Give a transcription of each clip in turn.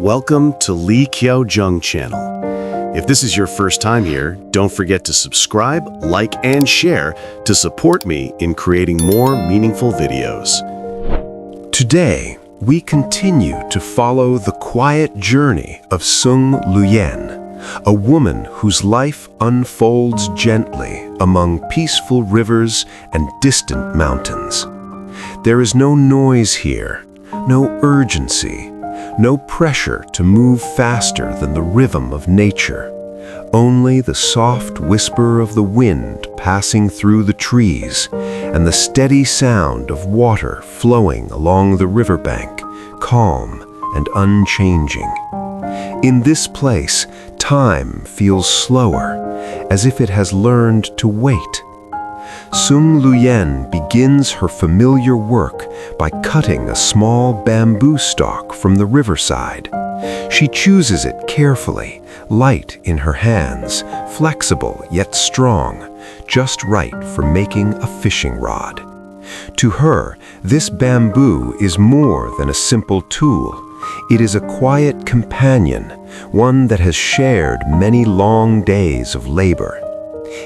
Welcome to Lee Kyo Jung channel. If this is your first time here, don't forget to subscribe, like, and share to support me in creating more meaningful videos. Today, we continue to follow the quiet journey of Sung Luyen, a woman whose life unfolds gently among peaceful rivers and distant mountains. There is no noise here, no urgency, no pressure to move faster than the rhythm of nature. Only the soft whisper of the wind passing through the trees and the steady sound of water flowing along the riverbank, calm and unchanging. In this place, time feels slower, as if it has learned to wait. Sung Luyen begins her familiar work by cutting a small bamboo stalk from the riverside. She chooses it carefully, light in her hands, flexible yet strong, just right for making a fishing rod. To her, this bamboo is more than a simple tool. It is a quiet companion, one that has shared many long days of labor.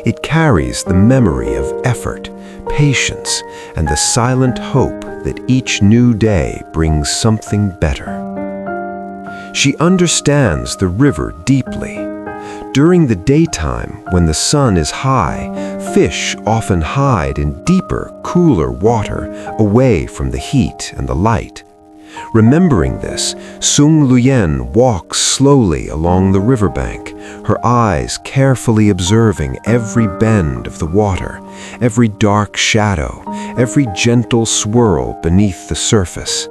It carries the memory of effort, patience, and the silent hope that each new day brings something better. She understands the river deeply. During the daytime, when the sun is high, fish often hide in deeper, cooler water away from the heat and the light. Remembering this, Sung Luyen walks slowly along the riverbank, her eyes carefully observing every bend of the water, every dark shadow, every gentle swirl beneath the surface.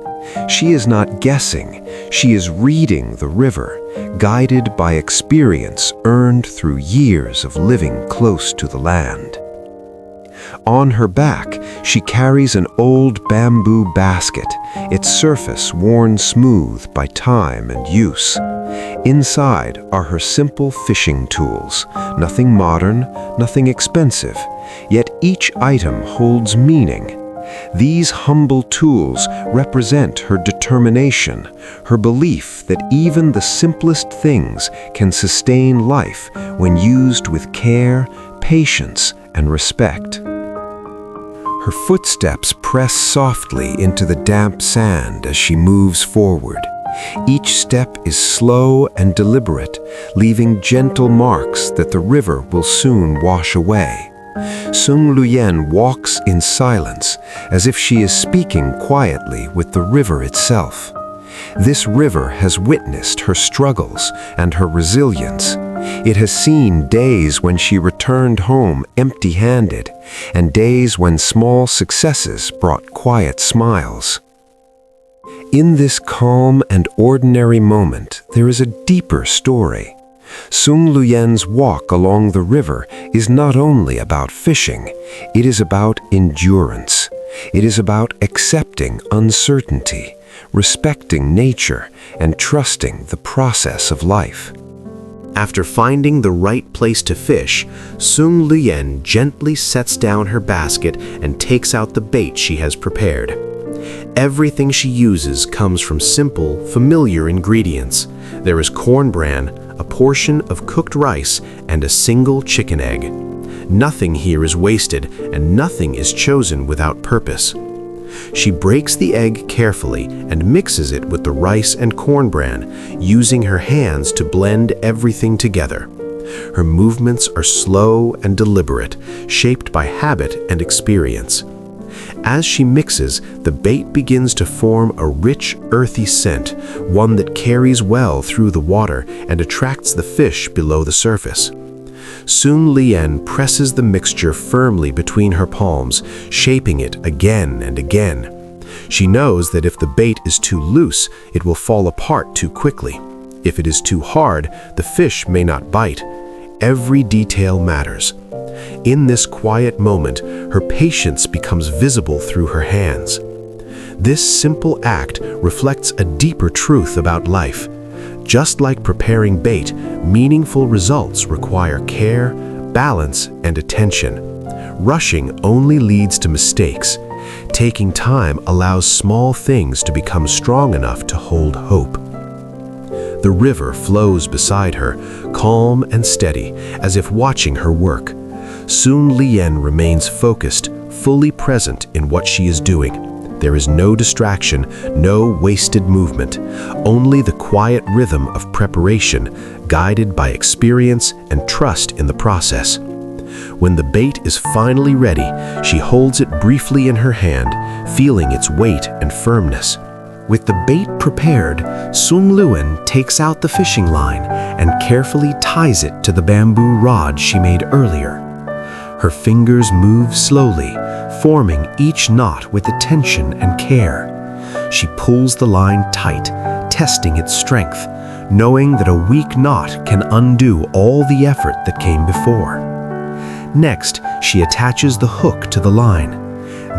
She is not guessing, she is reading the river, guided by experience earned through years of living close to the land. On her back, she carries an old bamboo basket, its surface worn smooth by time and use. Inside are her simple fishing tools, nothing modern, nothing expensive, yet each item holds meaning. These humble tools represent her determination, her belief that even the simplest things can sustain life when used with care, patience, and respect. Her footsteps press softly into the damp sand as she moves forward. Each step is slow and deliberate, leaving gentle marks that the river will soon wash away. Sung Luyen walks in silence, as if she is speaking quietly with the river itself. This river has witnessed her struggles and her resilience. It has seen days when she returned home empty-handed, and days when small successes brought quiet smiles. In this calm and ordinary moment, there is a deeper story. Sung Luyen's walk along the river is not only about fishing, it is about endurance. It is about accepting uncertainty, respecting nature, and trusting the process of life. After finding the right place to fish, Sung Luyen gently sets down her basket and takes out the bait she has prepared. Everything she uses comes from simple, familiar ingredients. There is corn bran, a portion of cooked rice, and a single chicken egg. Nothing here is wasted, and nothing is chosen without purpose. She breaks the egg carefully and mixes it with the rice and corn bran, using her hands to blend everything together. Her movements are slow and deliberate, shaped by habit and experience. As she mixes, the bait begins to form a rich, earthy scent, one that carries well through the water and attracts the fish below the surface. Sung Luyen presses the mixture firmly between her palms, shaping it again and again. She knows that if the bait is too loose, it will fall apart too quickly. If it is too hard, the fish may not bite. Every detail matters. In this quiet moment, her patience becomes visible through her hands. This simple act reflects a deeper truth about life. Just like preparing bait, meaningful results require care, balance, and attention. Rushing only leads to mistakes. Taking time allows small things to become strong enough to hold hope. The river flows beside her, calm and steady, as if watching her work. Sung Luyen remains focused, fully present in what she is doing. There is no distraction, no wasted movement, only the quiet rhythm of preparation, guided by experience and trust in the process. When the bait is finally ready, she holds it briefly in her hand, feeling its weight and firmness. With the bait prepared, Sung Luyen takes out the fishing line and carefully ties it to the bamboo rod she made earlier. Her fingers move slowly, forming each knot with attention and care. She pulls the line tight, testing its strength, knowing that a weak knot can undo all the effort that came before. Next, she attaches the hook to the line.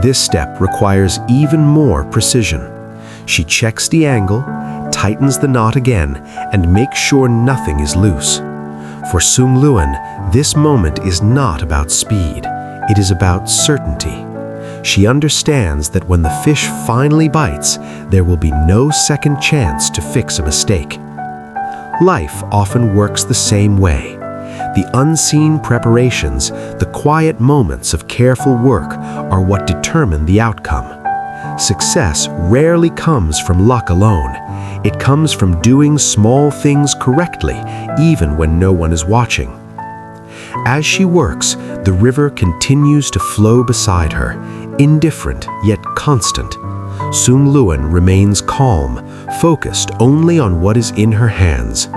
This step requires even more precision. She checks the angle, tightens the knot again, and makes sure nothing is loose. For Sung Luyen, this moment is not about speed, it is about certainty. She understands that when the fish finally bites, there will be no second chance to fix a mistake. Life often works the same way. The unseen preparations, the quiet moments of careful work are what determine the outcome. Success rarely comes from luck alone. It comes from doing small things correctly, even when no one is watching. As she works, the river continues to flow beside her, indifferent yet constant. Sung Luyen remains calm, focused only on what is in her hands.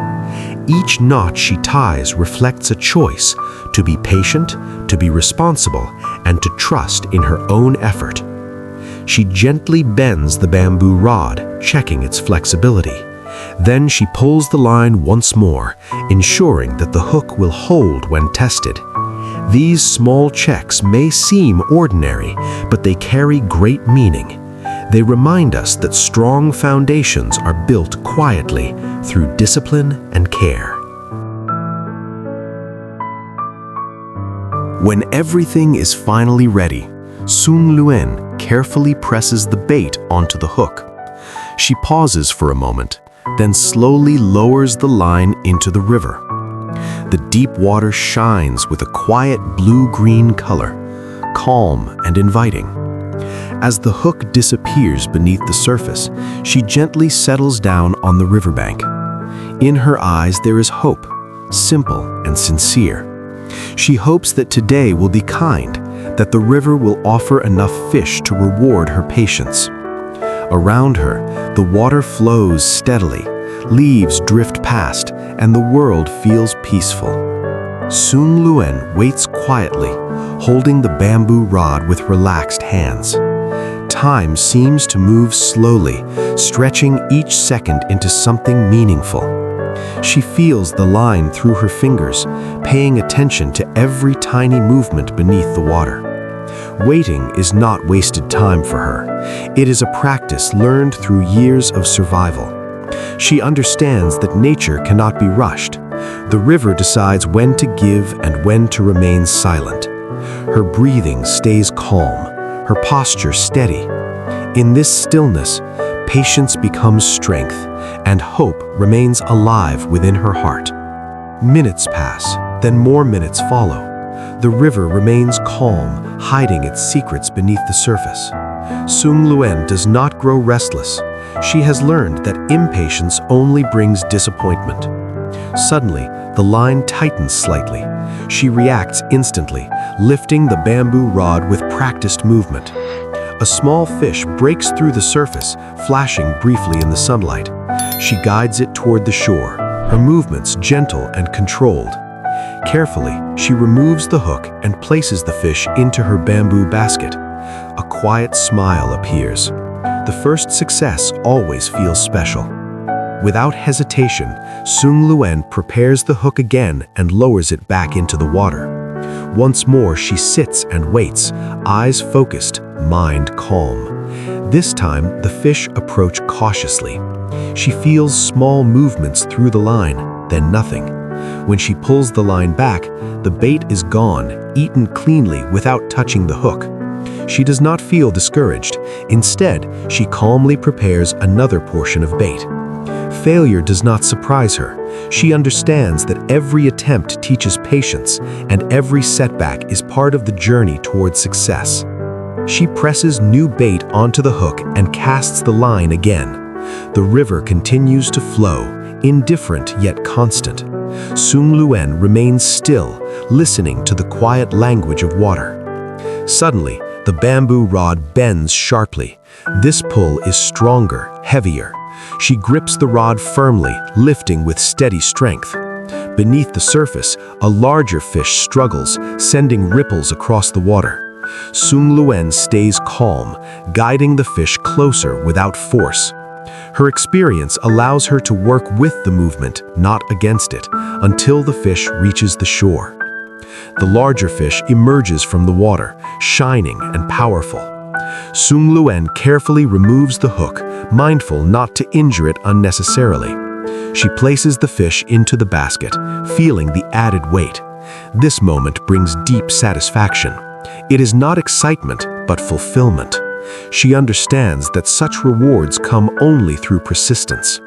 Each knot she ties reflects a choice to be patient, to be responsible, and to trust in her own effort. She gently bends the bamboo rod, checking its flexibility. Then she pulls the line once more, ensuring that the hook will hold when tested. These small checks may seem ordinary, but they carry great meaning. They remind us that strong foundations are built quietly through discipline and care. When everything is finally ready, Sung Luyen carefully presses the bait onto the hook. She pauses for a moment, then slowly lowers the line into the river. The deep water shines with a quiet blue-green color, calm and inviting. As the hook disappears beneath the surface, she gently settles down on the riverbank. In her eyes there is hope, simple and sincere. She hopes that today will be kind, that the river will offer enough fish to reward her patience. Around her, the water flows steadily, leaves drift past, and the world feels peaceful. Sung Luyen waits quietly, holding the bamboo rod with relaxed hands. Time seems to move slowly, stretching each second into something meaningful. She feels the line through her fingers, paying attention to every tiny movement beneath the water. Waiting is not wasted time for her. It is a practice learned through years of survival. She understands that nature cannot be rushed. The river decides when to give and when to remain silent. Her breathing stays calm, her posture steady. In this stillness, patience becomes strength, and hope remains alive within her heart. Minutes pass, then more minutes follow. The river remains calm, hiding its secrets beneath the surface. Sung Luyen does not grow restless. She has learned that impatience only brings disappointment. Suddenly, the line tightens slightly. She reacts instantly, lifting the bamboo rod with practiced movement. A small fish breaks through the surface, flashing briefly in the sunlight. She guides it toward the shore, her movements gentle and controlled. Carefully, she removes the hook and places the fish into her bamboo basket. A quiet smile appears. The first success always feels special. Without hesitation, Sung Luyen prepares the hook again and lowers it back into the water. Once more, she sits and waits, eyes focused, mind calm. This time, the fish approach cautiously. She feels small movements through the line, then nothing. When she pulls the line back, the bait is gone, eaten cleanly without touching the hook. She does not feel discouraged. Instead, she calmly prepares another portion of bait. Failure does not surprise her. She understands that every attempt teaches patience, and every setback is part of the journey towards success. She presses new bait onto the hook and casts the line again. The river continues to flow, indifferent yet constant. Sung Luyen remains still, listening to the quiet language of water. Suddenly, the bamboo rod bends sharply. This pull is stronger, heavier. She grips the rod firmly, lifting with steady strength. Beneath the surface, a larger fish struggles, sending ripples across the water. Sung Luyen stays calm, guiding the fish closer without force. Her experience allows her to work with the movement, not against it, until the fish reaches the shore. The larger fish emerges from the water, shining and powerful. Sung Luyen carefully removes the hook, mindful not to injure it unnecessarily. She places the fish into the basket, feeling the added weight. This moment brings deep satisfaction. It is not excitement, but fulfillment. She understands that such rewards come only through persistence.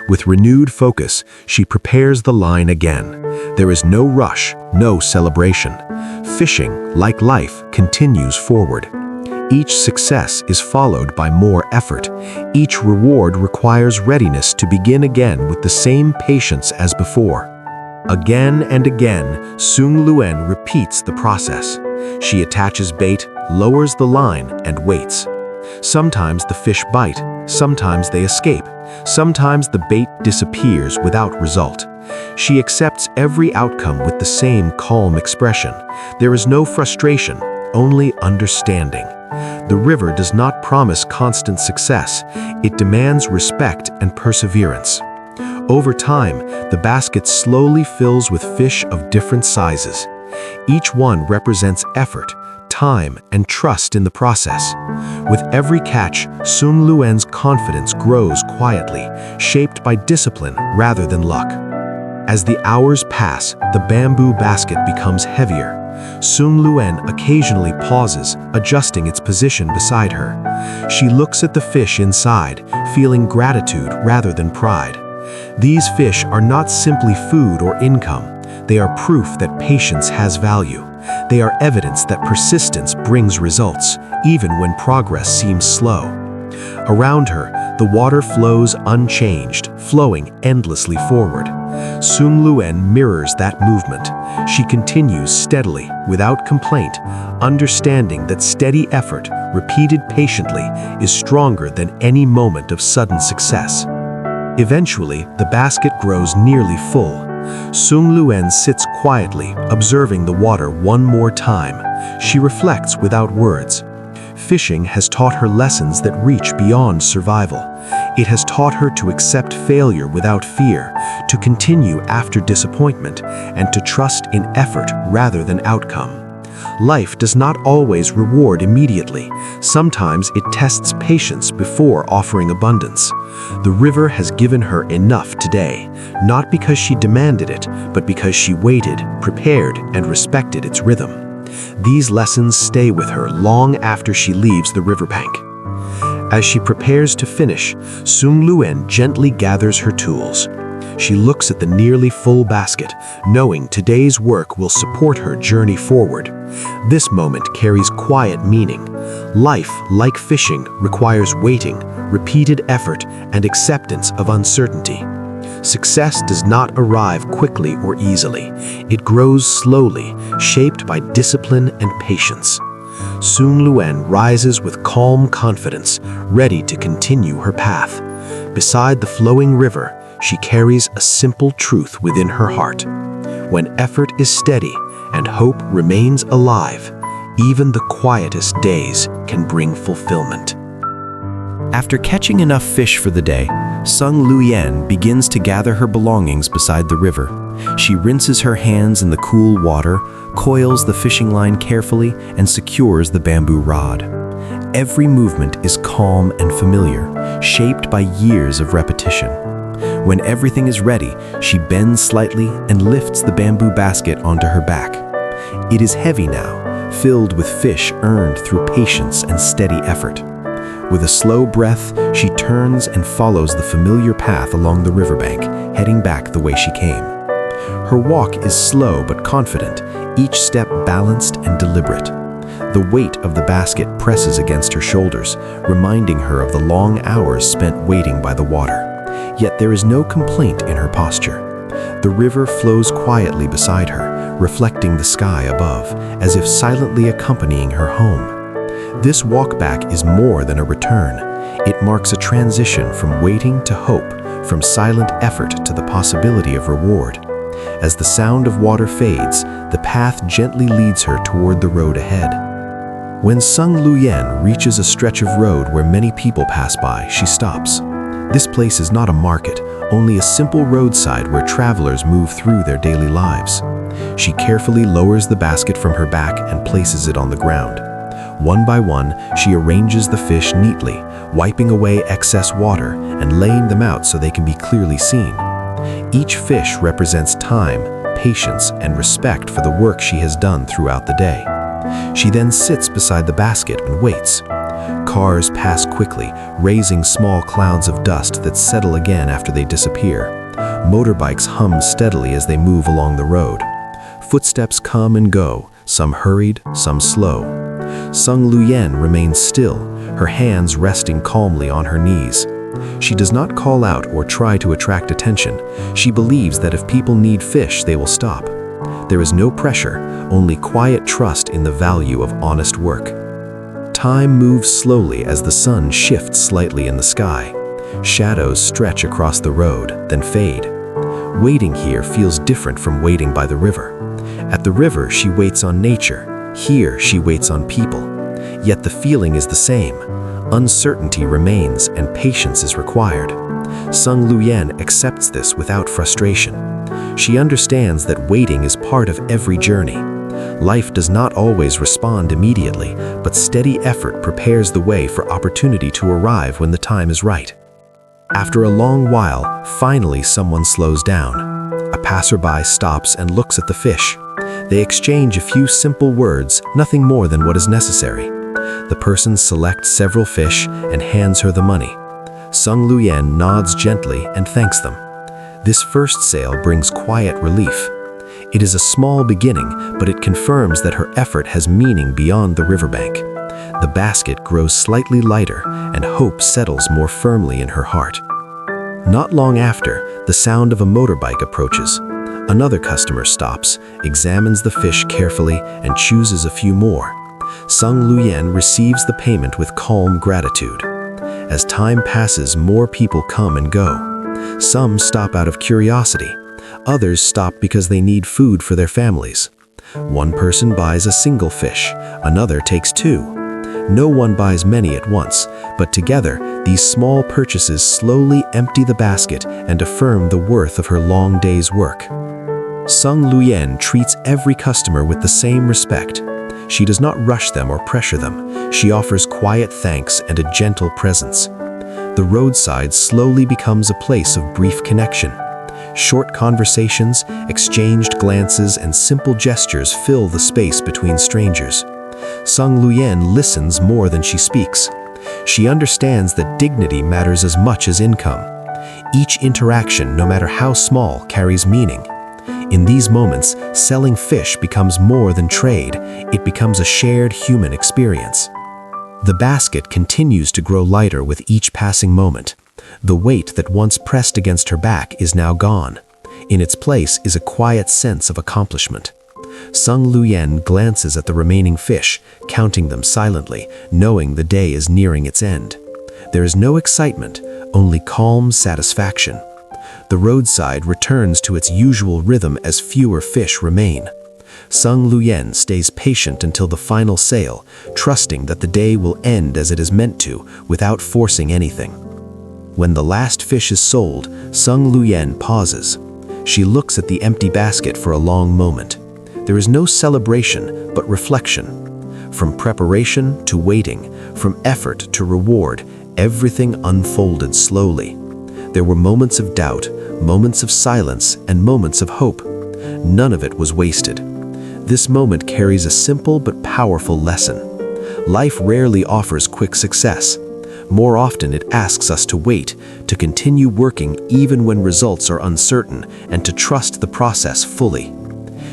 With renewed focus, she prepares the line again. There is no rush, no celebration. Fishing, like life, continues forward. Each success is followed by more effort. Each reward requires readiness to begin again with the same patience as before. Again and again, Sung Luyen repeats the process. She attaches bait, lowers the line, and waits. Sometimes the fish bite, sometimes they escape, sometimes the bait disappears without result. She accepts every outcome with the same calm expression. There is no frustration, only understanding. The river does not promise constant success. It demands respect and perseverance. Over time, the basket slowly fills with fish of different sizes. Each one represents effort, time, and trust in the process. With every catch, Sung Luyen's confidence grows quietly, shaped by discipline rather than luck. As the hours pass, the bamboo basket becomes heavier. Sung Luyen occasionally pauses, adjusting its position beside her. She looks at the fish inside, feeling gratitude rather than pride. These fish are not simply food or income. They are proof that patience has value. They are evidence that persistence brings results, even when progress seems slow. Around her, the water flows unchanged, flowing endlessly forward. Sung Luyen mirrors that movement. She continues steadily, without complaint, understanding that steady effort, repeated patiently, is stronger than any moment of sudden success. Eventually, the basket grows nearly full. Sung Luyen sits quietly, observing the water one more time. She reflects without words. Fishing has taught her lessons that reach beyond survival. It has taught her to accept failure without fear, to continue after disappointment, and to trust in effort rather than outcome. Life does not always reward immediately. Sometimes it tests patience before offering abundance. The river has given her enough today, not because she demanded it, but because she waited, prepared, and respected its rhythm. These lessons stay with her long after she leaves the riverbank. As she prepares to finish, Sung Luyen gently gathers her tools. She looks at the nearly full basket, knowing today's work will support her journey forward. This moment carries quiet meaning. Life, like fishing, requires waiting, repeated effort, and acceptance of uncertainty. Success does not arrive quickly or easily. It grows slowly, shaped by discipline and patience. Sung Luyen rises with calm confidence, ready to continue her path. Beside the flowing river, she carries a simple truth within her heart. When effort is steady and hope remains alive, even the quietest days can bring fulfillment. After catching enough fish for the day, Sung Luyen begins to gather her belongings beside the river. She rinses her hands in the cool water, coils the fishing line carefully, and secures the bamboo rod. Every movement is calm and familiar, shaped by years of repetition. When everything is ready, she bends slightly and lifts the bamboo basket onto her back. It is heavy now, filled with fish earned through patience and steady effort. With a slow breath, she turns and follows the familiar path along the riverbank, heading back the way she came. Her walk is slow but confident, each step balanced and deliberate. The weight of the basket presses against her shoulders, reminding her of the long hours spent waiting by the water. Yet there is no complaint in her posture. The river flows quietly beside her, reflecting the sky above, as if silently accompanying her home. This walk back is more than a return. It marks a transition from waiting to hope, from silent effort to the possibility of reward. As the sound of water fades, the path gently leads her toward the road ahead. When Sung Luyen reaches a stretch of road where many people pass by, she stops. This place is not a market, only a simple roadside where travelers move through their daily lives. She carefully lowers the basket from her back and places it on the ground. One by one, she arranges the fish neatly, wiping away excess water and laying them out so they can be clearly seen. Each fish represents time, patience, and respect for the work she has done throughout the day. She then sits beside the basket and waits. Cars pass quickly, raising small clouds of dust that settle again after they disappear. Motorbikes hum steadily as they move along the road. Footsteps come and go, some hurried, some slow. Sung Luyen remains still, her hands resting calmly on her knees. She does not call out or try to attract attention. She believes that if people need fish, they will stop. There is no pressure, only quiet trust in the value of honest work. Time moves slowly as the sun shifts slightly in the sky. Shadows stretch across the road, then fade. Waiting here feels different from waiting by the river. At the river, she waits on nature. Here, she waits on people. Yet the feeling is the same. Uncertainty remains and patience is required. Sung Luyen accepts this without frustration. She understands that waiting is part of every journey. Life does not always respond immediately, but steady effort prepares the way for opportunity to arrive when the time is right. After a long while, finally someone slows down. A passerby stops and looks at the fish. They exchange a few simple words, nothing more than what is necessary. The person selects several fish and hands her the money. Sung Luyen nods gently and thanks them. This first sale brings quiet relief. It is a small beginning, but it confirms that her effort has meaning beyond the riverbank. The basket grows slightly lighter, and hope settles more firmly in her heart. Not long after, the sound of a motorbike approaches. Another customer stops, examines the fish carefully, and chooses a few more. Sung Luyen receives the payment with calm gratitude. As time passes, more people come and go. Some stop out of curiosity. Others stop because they need food for their families. One person buys a single fish, another takes two. No one buys many at once, but together, these small purchases slowly empty the basket and affirm the worth of her long day's work. Sung Luyen treats every customer with the same respect. She does not rush them or pressure them. She offers quiet thanks and a gentle presence. The roadside slowly becomes a place of brief connection. Short conversations, exchanged glances, and simple gestures fill the space between strangers. Sung Luyen listens more than she speaks. She understands that dignity matters as much as income. Each interaction, no matter how small, carries meaning. In these moments, selling fish becomes more than trade. It becomes a shared human experience. The basket continues to grow lighter with each passing moment. The weight that once pressed against her back is now gone. In its place is a quiet sense of accomplishment. Sung Luyen glances at the remaining fish, counting them silently, knowing the day is nearing its end. There is no excitement, only calm satisfaction. The roadside returns to its usual rhythm as fewer fish remain. Sung Luyen stays patient until the final sale, trusting that the day will end as it is meant to, without forcing anything. When the last fish is sold, Sung Luyen pauses. She looks at the empty basket for a long moment. There is no celebration, but reflection. From preparation to waiting, from effort to reward, everything unfolded slowly. There were moments of doubt, moments of silence, and moments of hope. None of it was wasted. This moment carries a simple but powerful lesson. Life rarely offers quick success. More often, it asks us to wait, to continue working even when results are uncertain, and to trust the process fully.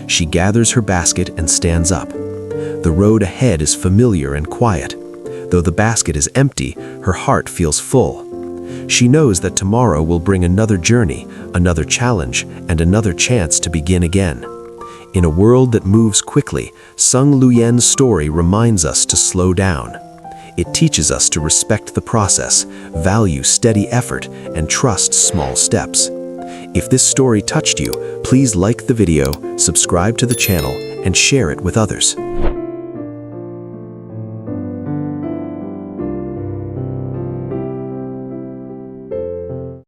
She gathers her basket and stands up. The road ahead is familiar and quiet. Though the basket is empty, her heart feels full. She knows that tomorrow will bring another journey, another challenge, and another chance to begin again. In a world that moves quickly, Sung Luyen's story reminds us to slow down. It teaches us to respect the process, value steady effort, and trust small steps. If this story touched you, please like the video, subscribe to the channel, and share it with others.